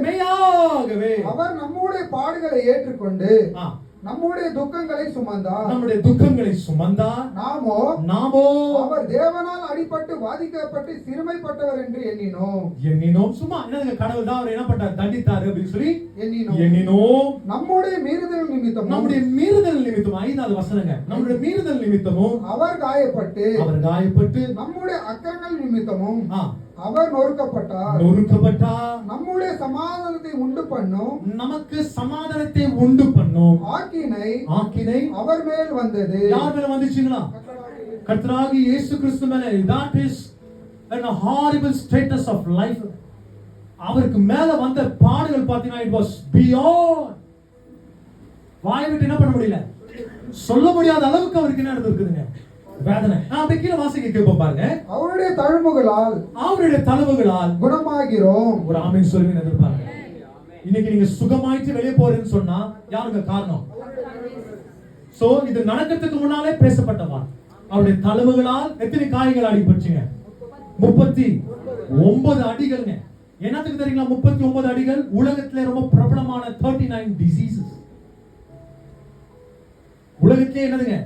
மெய்யாகவே அவர் நம்முடைய பாடுகளை ஏற்றுக்கொண்டு நம்முடைய துக்கங்களை சுமந்தார். நம்முடைய துக்கங்களை சுமந்தார். நாமோ அவர் தேவனால் அடிபட்டு வாதிக்கப்பட்டு சிறுமைப்பட்டவர் என்று எண்ணினோம். சும்மா என்னங்க, கடவுள் தான் அவர் என்ன பண்ணார், தண்டித்தார் அப்படின்னு சொல்லி எண்ணினோம். நம்முடைய மீறுதல் நிமித்தம் 5வது வசனங்க, நம்முடைய மீறுதல் நிமித்தமும் அவர் காயப்பட்டு நம்முடைய அக்கிரமங்கள் நிமித்தமும் அவர் நொறுக்கப்பட்டார். நம்முடைய சமாதானத்தை உண்டு பண்ணும், நமக்கு சமாதானத்தை உண்டு பண்ணும் ஆக்கினை அவர் மேல் வந்தது. யார் மேல வந்துச்சுங்களா? கர்த்தராகிய இயேசு கிறிஸ்து மேல. that is a horrible status of life. அவருக்கு மேல வந்த பாடுகள் பாத்தீங்கன்னா it was beyond. வாய் விட்டு என்ன பண்ண முடியல, சொல்ல முடியாத அளவுக்கு அவருக்கு என்ன நடந்துருக்குதுங்க, வேதனை. அப்படியே கீழே வாசிக்க கேட்போம் பாருங்க. அவருடைய தழும்புகளால் குணமாகிறோம். ஒரு ஆமென் சொல்லுங்க எதிர்பார்ங்க. இன்னைக்கு நீங்க சுகமாயிட்டு வெளியே போறேன்னு சொன்னா யாருங்க காரணம்? சோ இது நடக்கிறதுக்கு முன்னாலே பேசப்பட்டவா. அவருடைய தழும்புகளால் எத்தனை காயங்கள் அடிபட்டுங்க? 39 அடிகள்ங்க. என்னத்துக்கு தெரியுங்களா 39 அடிகள்? உலகத்திலே ரொம்ப பிரபலமான 39 diseases. உலகத்திலே என்னதுங்க,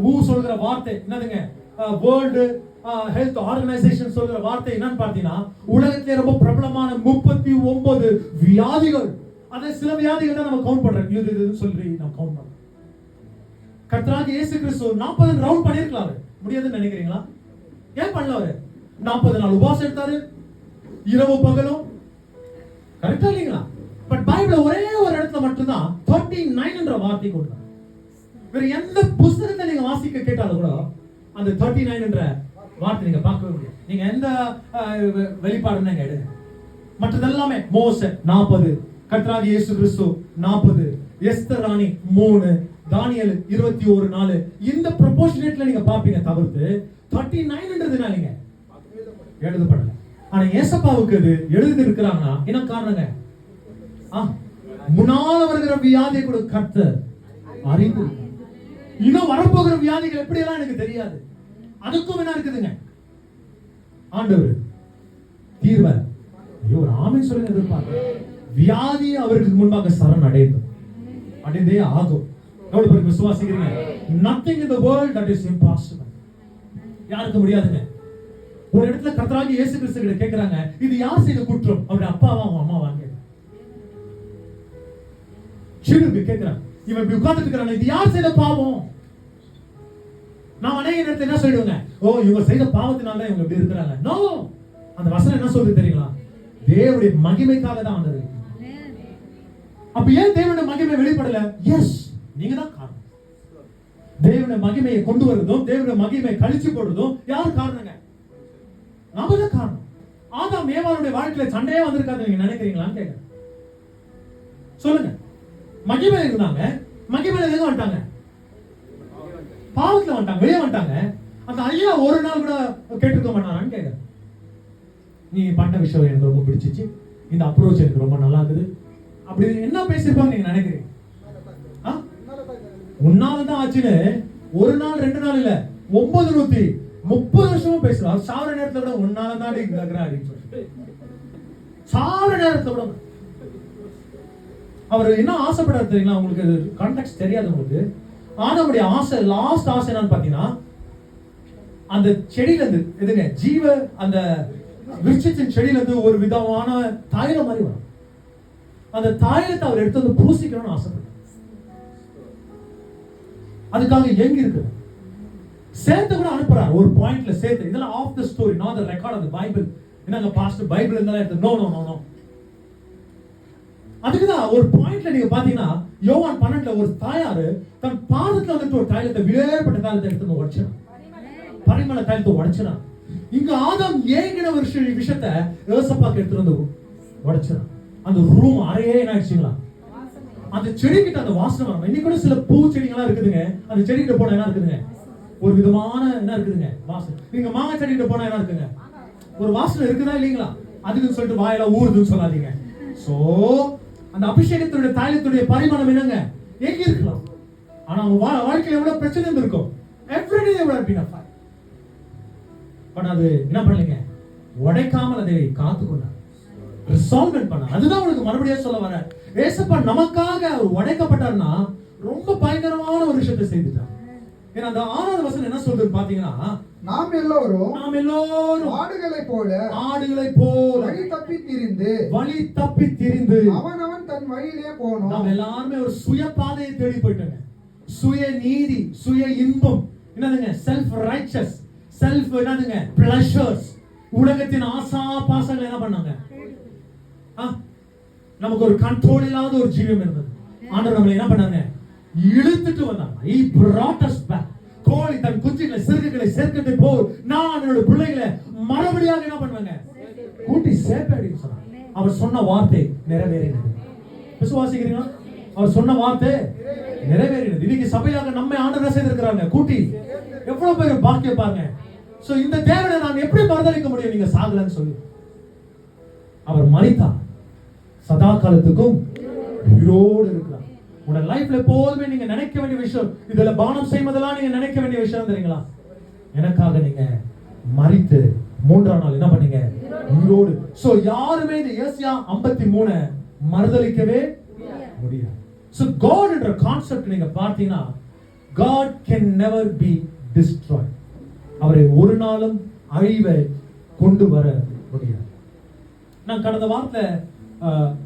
ஊ சொல்கிற வார்த்தை என்னதுங்க, வேர்ல்டு ஹெல்த் ஆர்கனைசேஷன் சொல்கிற வார்த்தை என்னன்னு பார்த்தீங்கன்னா, உலகத்திலே ரொம்ப பிரபலமான 39 வியாதிகள். அதை சில வியாதிகள் தான் நம்ம கவுண்ட் பண்றோம், இதுன்னு சொல்லி நம்ம கவுண்ட் பண்றோம். கர்த்தராகிய இயேசு கிறிஸ்து 40 ரவுண்ட் பண்ணிருக்கலாம், முடியாதுன்னு நினைக்கிறீங்களா? ஏன் பண்ணல? அவரு 40 நாள் உபவாசம் எடுத்தாரு, இரவு பகலும். கரெக்டா இல்லைங்களா? பட் பைபிள்ல ஒரே ஒரு இடத்துல மட்டும்தான் 39 என்ற வார்த்தை கொடுத்தாங்க. வேற எந்த புத்தகத்தை நீங்க வாசிக்க கேட்டாலும் கூட அந்த 39 என்ற வார்த்தை நீங்க பார்க்கவே முடியாது. நீங்க எந்த வெளிப்பாடுன்னு எடுங்க, மற்றதெல்லாமே மோசே 40, கர்த்தராகிய இயேசு கிறிஸ்து 40, எஸ்தர் ராணி 3, தானியேல் 21 4, இந்த ப்ரொபோர்ஷனேட்ல நீங்க பாப்பீங்க. தவிர்த்து 39ன்றதுனா நீங்க எழுதப்படல. ஆனா ஏசப்பாவுக்கு அது எழுதி இருக்கிறாங்கன்னா என்ன காரணங்க? முன்னால வருகிற வியாதியை கூட கர்த்தர் அறிந்து, இன்னும் வரப்போகிற வியாதிகள் எப்படி எல்லாம் எனக்கு தெரியாது, அதுக்கும் என்ன இருக்குதுங்க, ஆண்டவர் தீர்வ. ஐயோ ஒரு ஆமென் சொல்லுங்க எதிர்பார்க்க. வியாதி அவருக்கு முன்பாக சரண் அடைந்தே ஆகும். எவ்வளவு பேருக்கு விசுவாசிக்கிறீங்க? nothing in the world that is impossible. யாருக்கு முடியாதுங்க. ஒரு இடத்துல கர்த்தராகிய இயேசு கிறிஸ்து கிட்ட கேக்குறாங்க, இது யார் செய்த குற்றம்? அவருடைய அப்பாவா அவங்க அம்மாவான்னு கேக்குறாங்க. இவன் உட்கார்ந்துட்டு இருக்கிறான், இது யார் செய்த பாவம்? நான் அநேக நேரத்தில் என்ன சொல்லிடுவாங்க, ஓ இவங்க செய்த பாவத்தினால இவங்க இப்படி இருக்கிறாங்க. நோ, அந்த வசனம் என்ன சொல்றது தெரியுங்களா? தேவனுடைய மகிமைக்காக தான் வந்தது. அப்ப ஏன் தேவனுடைய மகிமை வெளிப்படல? எஸ், நீங்க தான் காரணம். தேவனுடைய மகிமையை கொண்டு வருவதும் தேவனுடைய மகிமையை கழிச்சு போடுறதும் யார் காரணங்க? நாம தான் காரணம். ஆதாம் ஏவாளுடைய வாழ்க்கையில சண்டையே வந்திருக்காது நீங்க நினைக்கிறீங்களான்னு கேட்க சொல்லுங்க. மகிமையில இருந்தாங்க, மகிமையில எங்க வந்துட்டாங்க? பாவத்துல வந்துட்டாங்க, வெளியே வந்துட்டாங்க. அந்த ஐயா ஒரு நாள் கூட கேட்டுக்க மாட்டாரான்னு கேட்க. நீ பண்ண விஷயம் எனக்கு ரொம்ப பிடிச்சிச்சு, இந்த அப்ரோச் எனக்கு ரொம்ப நல்லா இருக்குது, அப்படி என்ன பேசிருப்பாங்க நீங்க நினைக்கிறீங்க? உன்னாலதான் ஆச்சுன்னு ஒரு நாள் 2 நாள் இல்ல 930 வருஷமும் பேசுறாரு. சாவர நேரத்தை விட உன்னாலதான் அப்படின்னு சொல்லிட்டு சாவர நேரத்தை விட அவர் என்ன ஆசைப்படாரு தெரியுங்களா? உங்களுக்கு கான்டெக்ஸ்ட் தெரியாது உங்களுக்கு. ஆதாமுடைய ஆசை, லாஸ்ட் ஆசை என்னன்னு பாத்தீங்கன்னா, அந்த செடியில இருந்து எதுங்க ஜீவ, அந்த விருட்சத்தின் செடியில இருந்து ஒரு விதமான தைலம் மாதிரி வரும். அந்த தைலத்தை அவர் எடுத்து வந்து பூசிக்கணும்னு ஆசைப்படுறார். அதுக்காக எங்க இருக்கு சேர்த்து கூட அனுப்புறாரு ஒரு பாயிண்ட்ல சேர்த்து. இதெல்லாம் of the story, not the record of the Bible. என்னங்க பாஸ்டர் பைபிள் இருந்தாலும் எடுத்து நோ நோ நோ நோ. அதுக்குதான் ஒரு பாயிண்ட்ல நீங்க பாத்தீங்கன்னா யோவான் 12ல ஒரு தாயாரு தன் பாதத்துல வந்துட்டு ஒரு தைலத்தை, விலையேறப்பட்ட தைலத்தை எடுத்து உடைச்சான், பரிமள தைலத்தை உடைச்சான். இங்க ஆதாம் ஏங்கின ஒரு விஷயத்தை யோசப்பாக்கு எடுத்து வந்து உடைச்சான். அந்த ரூம் அறையே என்ன ஆயிடுச்சுங்களா, அந்த செடிக்கிட்ட அந்த வாசனை வரும். இன்னைக்கு கூட சில பூ செடிகளா இருக்குதுங்க, அந்த செடிக்கிட்ட போனா என்ன இருக்குதுங்க, ஒரு விதமான என்ன இருக்குதுங்க வாசனை. நீங்க மாங்காய் செடிக்கிட்ட போனா என்ன இருக்குங்க, ஒரு வாசனை இருக்குதா இல்லீங்களா? அதுக்குன்னு சொல்லிட்டு வாயில ஊறுதுன்னு சொல்லாதீங்க. சோ அந்த அபிஷேகத்துடைய தைலத்துடைய பரிமாணம் என்னங்க, எங்க இருக்கலாம். ஆனா வாழ்க்கையில எவ்வளவு பிரச்சனை இருக்கும், எவ்ரிடே எவ்வளவு பீன் அஃபைர். பட் அது என்ன பண்ணலீங்க, உடைக்காமல் அதை காத்துக்கொண்டார். ரிசால்வ்மென்ட் பண்ணார். அதுதான் உங்களுக்கு மறுபடியும் சொல்ல வரேன். ஏசப்பா நமக்காக அவர் உடைக்கப்பட்டார்னா ரொம்ப பயங்கரமான ஒரு விஷயத்தை செய்துட்டார். ஏன்னா அந்த 6வது வசனம் என்ன சொல்றது பாத்தீங்கன்னா, நாம் எல்லோரும் ஆடுகளைப் போல வழி தப்பி திரிந்து அவனவன் தன் வழியிலே போனோம். நாம் எல்லாருமே ஒரு சுய பாதையை தேடி போயிட்டோங்க. சுய நீதி, சுய இன்பம், என்னதுங்க, செல்ஃப் ரைச்சஸ், செல்ஃப் என்னதுங்க, பிளஷர்ஸ், உலகத்தின் ஆசா பாசங்கள் என்ன பண்ணாங்க. நமக்கு ஒரு கண்ட்ரோல் இல்லாத ஒரு ஜீவம் இருந்தது. ஆண்டவர் நம்மளை என்ன பண்ணாங்க, இழுத்துட்டு வந்தாங்க. He brought us back. கோழி தன் குஞ்சுகளை சிறுகுகளை சேர்க்கத்தை போல் நான் என்னோட பிள்ளைகளை மறுபடியாக என்ன பண்ணுவாங்க, கூட்டி சேர்ப்பேன் சொன்னார். அவர் சொன்ன வார்த்தை நிறைவேறினது. விசுவாசிக்கிறீங்களா? அவர் சொன்ன வார்த்தை நிறைவேறினது. இன்னைக்கு சபையாக நம்மை ஆண்டவர் செய்திருக்கிறாங்க கூட்டி. எவ்வளவு பேர் பாக்கியம் பாருங்க. சோ இந்த தேவனை நான் எப்படி மறுதலிக்க முடியும் நீங்க சாகலன்னு சொல்லி? அவர் மரித்தார், சதா காலத்துக்கும் உயிரோடு இருக்கிறார். உங்க லைஃப்ல எப்போதுமே நீங்க நினைக்க வேண்டிய விஷயம், இதுல பானம் செய்வதெல்லாம் நீங்க நினைக்க வேண்டிய விஷயம் தெரியுங்களா? எனக்காக நீங்க மரித்து 3ஆம் நாள் என்ன பண்ணீங்க, உயிரோடு. சோ யாருமே இந்த ஏசாயா 53 மறுதலிக்கவே முடியாது. சோ காட் என்ற கான்செப்ட் நீங்க பார்த்தீங்கன்னா, God can never be destroyed. அவரை ஒரு நாளும் அழிவை கொண்டு வர முடியாது. நான் கடந்த வாரத்தை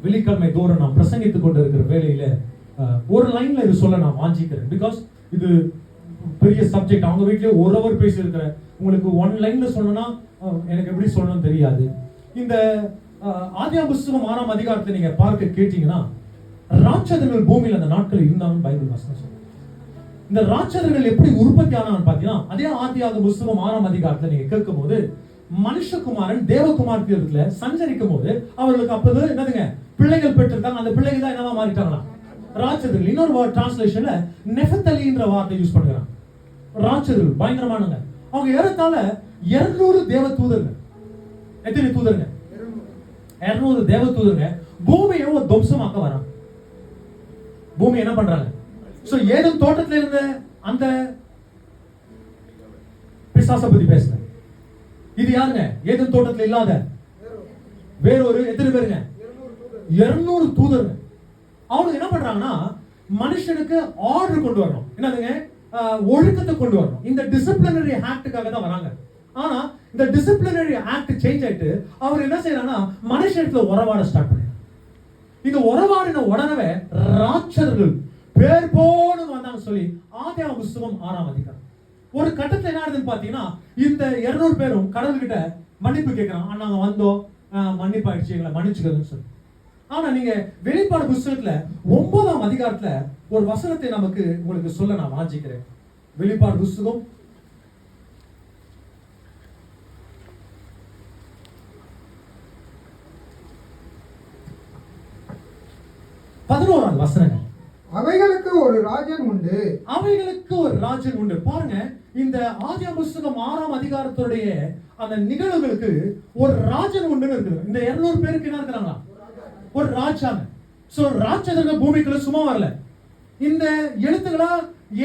வெள்ளிக்கிழமை தோறும் நான் பிரசங்கித்துக் கொண்டிருக்கிற வேளையில ஒரு லைன்ல இது சொல்ல நான் வாஞ்சிக்கிறேன். பிகாஸ் இது பெரிய சப்ஜெக்ட். அவங்க வீட்லயே ஒரு அவர் பேசியிருக்கிறேன். உங்களுக்கு 1 லைன்ல சொல்லணும்னா எனக்கு எப்படி சொல்லணும்னு தெரியாது. இந்த ஆதியாகமம் புத்தகம் 6ஆம் அதிகாரத்தை நீங்க பார்க்க கேட்டீங்கன்னா, ராட்சதர்கள் பூமியில் அந்த நாட்கள் இருந்தாலும் பைபிள் வசனம் சொல்லுது. இந்த ராட்சதர்கள் எப்படி உற்பத்தி ஆனான்னு பாத்தீங்கன்னா, அதே ஆதியாகமம் புத்தகம் 6ஆம் அதிகாரத்தை நீங்க கேட்கும் போது, மனுஷகுமாரன் தேவகுமாரத்தில சஞ்சரிக்கும் போது அவர்களுக்கு அப்போது என்னதுங்க, பிள்ளைகள் பெற்றிருக்காங்க. அந்த பிள்ளைகள் தான் என்னவா மாறிட்டாங்களா, ராட்சதர்கள். இன்னொரு டிரான்ஸ்லேஷன்ல நெஃபத்தலின்ற வார்த்தை யூஸ் பண்றாங்க. ராட்சதர்கள் பயங்கரமானங்க. அவங்க ஏறத்தாழ 200 தேவ தூதர்கள். எத்தனை தூதருங்க? 200 தேவ தூதருங்க பூமியை துவம்சமாக்க வராங்க. பூமி என்ன பண்றாங்க? சோ ஏதேன் தோட்டத்துல இருந்த அந்த பிசாசை பத்தி பேசுறேன். இது யாருங்க? ஏதேன் தோட்டத்துல இல்லாத வேறொரு எத்தனை பேருங்க? 200 தூதருங்க. அவங்க என்ன பண்றாங்கன்னா, மனுஷனுக்கு ஆர்டர் கொண்டு வரணும், என்னதுங்க, ஒழுக்கத்தை கொண்டு வரணும். இந்த டிசிப்ளினரி ஆக்டுக்காக தான் வராங்க. ஆனா இந்த டிசிப்ளினரி ஆக்ட் சேஞ்ச் ஆயிட்டு அவர் என்ன செய்யறாங்கன்னா, மனுஷனுக்கு உறவாட ஸ்டார்ட் பண்ணாங்க. இந்த உறவாடின உடனே ராட்சதர்கள் பேர் போடு வந்தாங்க சொல்லி ஆதியாகமம் புத்தகம் 6ஆம் அதிகாரம். ஒரு கட்டத்துல என்ன ஆகுதுன்னு பாத்தீங்கன்னா, இந்த 200 பேரும் கடவுள்கிட்ட மன்னிப்பு கேட்கிறாங்க. நாங்க வந்தோம், மன்னிப்பு ஆயிடுச்சு, எங்களை மன்னிச்சுக்கோன்னு சொல்லி. ஆனா நீங்க வெளிப்பாடு புத்தகத்துல 9ஆம் அதிகாரத்துல ஒரு வசனத்தை நமக்கு உங்களுக்கு சொல்ல நான் வாஞ்சிக்கிறேன். வெளிப்பாடு புத்தகம் 11ஆம் வசனம். அவைகளுக்கு ஒரு ராஜன் உண்டு. அவைகளுக்கு ஒரு ராஜன் உண்டு. பாருங்க, இந்த ஆதியாகமம் புத்தகம் 6ஆம் அதிகாரத்துடைய அந்த நிகழ்வுகளுக்கு ஒரு ராஜன் உண்டுன்னு இருக்குது. இந்த 200 பேருக்கு என்ன இருக்கிறாங்களா, ஒரு ராஜாங்க. சோ ராட்சதர்கள் பூமிக்குள்ள சும்மா வரல. இந்த எழுத்துக்களா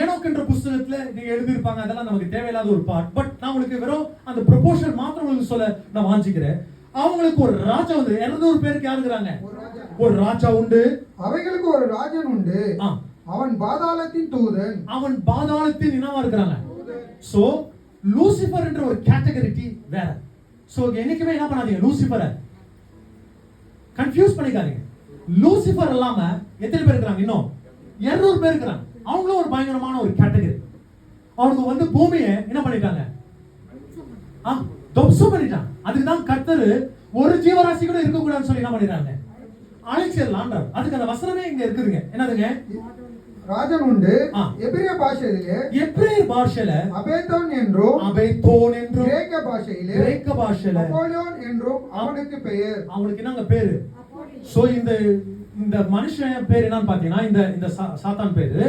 ஏனோக் என்ற புத்தகத்துல நீங்க எழுதியிருப்பாங்க. அதெல்லாம் நமக்கு தேவையில்லாத ஒரு பார்ட். பட் நான் உங்களுக்கு வெறும் அந்த ப்ரொபோர்ஷன் மாத்திரம் உங்களுக்கு சொல்ல நான் வாஞ்சிக்கிறேன். அவங்களுக்கு ஒரு ராஜா வந்து 200 பேருக்கு யாரு இருக்கிறாங்க? ஒரு ராஜா உண்டு. அவைகளுக்கு ஒரு ராஜன் உண்டு. அவன் பாதாளத்தின் தூதன். அவன் பாதாளத்தின் இனமா இருக்கிறாங்க. சோ லூசிபர் என்ற ஒரு கேட்டகரி வேற. சோ என்னைக்குமே என்ன பண்ணாதீங்க, லூசிபரை கன்ஃபியூஸ் பண்ணிக்காதீங்க. லூசிபர் இல்லாம எத்தனை பேர் இருக்காங்க? இன்னும் 200 பேர் இருக்காங்க. அவங்களும் ஒரு பயங்கரமான ஒரு கேட்டகரி. அவங்க வந்து பூமியை என்ன பண்ணிட்டாங்க, துவம்சம் பண்ணிட்டாங்க. அதுக்கு தான் கர்த்தர் ஒரு ஜீவராசி கூட இருக்க கூடாதுன்னு சொல்லி என்ன பண்ணிட்டாங்க, அழிச்சிடலான்றார். அதுக்கு அந்த வசனமே இங்க இருக்குதுங்க. என்னதுங்க? ராஜன் உண்டு. எபிரேய பாஷையில அபேத்தோன் என்றும் கிரேக்க பாஷையில அப்போலியோன் என்றும் அவனுக்கு பெயர். அவனுக்கு என்னங்க பேரு? சோ இந்த மனுஷன் பேர் என்னன்னு பாத்தீங்கன்னா, இந்த சாத்தான் பேரு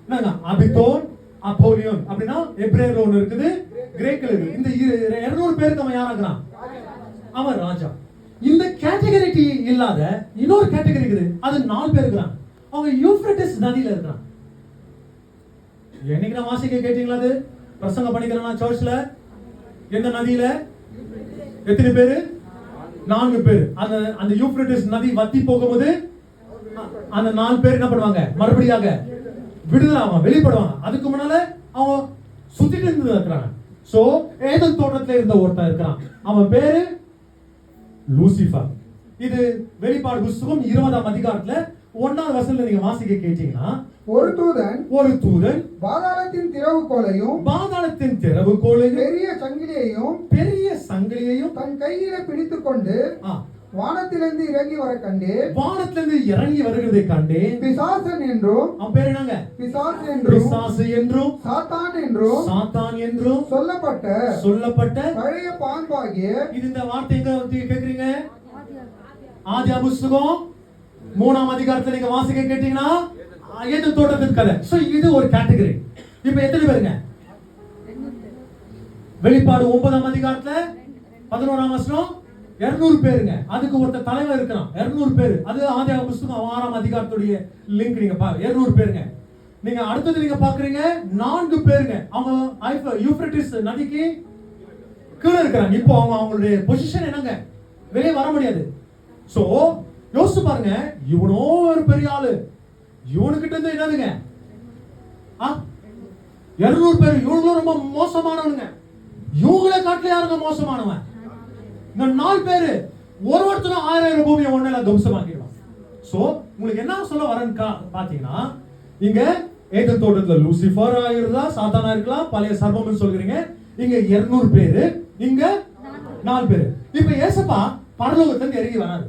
என்னங்க, அபித்தோன், அப்போலியோன். அப்படின்னா எபிரேயர்ல ஒன்னு இருக்குது, கிரேக்கல இருக்கு. இந்த 200 பேருக்கு அவன் யாராகிறான்? அவன் ராஜா. இந்த கேட்டகரி இல்லாத இன்னொரு கேட்டகரி இருக்குது. அது 4 பேர் இருக்கிறாங்க. அவங்க யூப்ரட்டிஸ் நதியில இருக்கிறாங்க. என்னைக்கு நான் வாசிக்க கேட்டீங்களா? அது பிரசங்க பண்ணிக்கிறேன் சர்ச்ல. எந்த நதியில? எத்தனை பேரு? 4 பேர் அந்த அந்த யூப்ரட்டிஸ் நதி வத்தி போகும்போது அந்த 4 பேர் என்ன பண்ணுவாங்க, மறுபடியாக விடுதலை ஆவாங்க, வெளிப்படுவாங்க. அதுக்கு முன்னால அவங்க சுத்திட்டு இருந்து இருக்கிறாங்க. சோ ஏதன் தோட்டத்துல இருந்த ஒருத்தன் இருக்கிறான், அவன் பேரு லூசிஃபர். இது வெளிப்பாடு புத்தகம் 20ஆம் அதிகாரத்துல 1வது வசனத்துல நீங்க வாசிக்க கேட்டீங்கன்னா, ஒரு தூதன் பாதாளத்தின் திறவுகோலையும் பெரிய சங்கிலியையும் தன் கையில பிடித்துக்கொண்டு வானத்திலிருந்து இறங்கி வருகிறதை கண்டேன். பிசாசன் என்றும், அவன் பேர் என்னங்க, பிசாசு என்றும் சாத்தான் என்றும் சொல்லப்பட்ட பழைய பாம்பாகிய. இது இந்த வார்த்தை எங்க கேக்குறீங்க? ஆதியாகம புத்தகம் 3ஆம் அதிகாரத்துல நீங்க வாசிக்க கேட்டீங்கன்னா ஏதேன் தோட்டத்தின் கதை. சோ இது ஒரு கேட்டகரி. இப்போ எத்தனை பேருங்க? வெளிப்பாடு 9ஆம் அதிகாரத்துல 11ஆம் வசனம் 200 பேருங்க. அதுக்கு ஒருத்தர் தலைவர் இருக்கிறான், 200 பேர். அது ஆதியாகம புத்தகம் 6ஆம் அதிகாரத்துடைய லிங்க். நீங்க 200 பேருங்க. நீங்க அடுத்தது நீங்க பாக்குறீங்க 4 பேருங்க. அவங்க யூப்ரட்டிஸ் நதிக்கு கீழே இருக்கிறாங்க. இப்போ அவங்களுடைய பொசிஷன் என்னங்க, வெளியே வர முடியாது. சோ யோசிச்சு பாருங்க, இவனோ ஒரு பெரிய ஆளு, இவனுக்கிட்ட இருந்து என்னதுங்க 200 பேர், இவங்களும் ரொம்ப மோசமானவனுங்க. இவங்கள காட்டில யாருங்க மோசமானவன்? இந்த 4 பேரு ஒருத்தரும் 1000 பூமியை ஒண்ணல துவம்சமாக்கிடுவான். சோ உங்களுக்கு என்ன சொல்ல வரேன்னு பாத்தீங்கன்னா, இங்க ஏதேன் தோட்டத்துல லூசிஃபர் ஆயிருந்தா, சாத்தானா இருக்கலாம், பழைய சர்வம்னு சொல்றீங்க. இங்க 200 பேரு, இங்க 4 பேரு. இப்ப ஏசப்பா பரலோகத்துல இருந்து இறங்கி வராரு.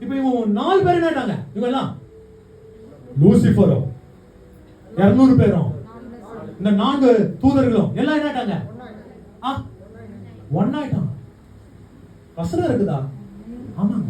இப்ப இவங்க 4 பேர் என்னட்டாங்க, இவங்க எல்லாம் லூசிஃபரும் 200 பேரும் இந்த 4 தூதர்களும் எல்லாம் என்னட்டாங்க, ஒன்னாயிட்டாங்க. வசனம் இருக்குதா? ஆமாங்க.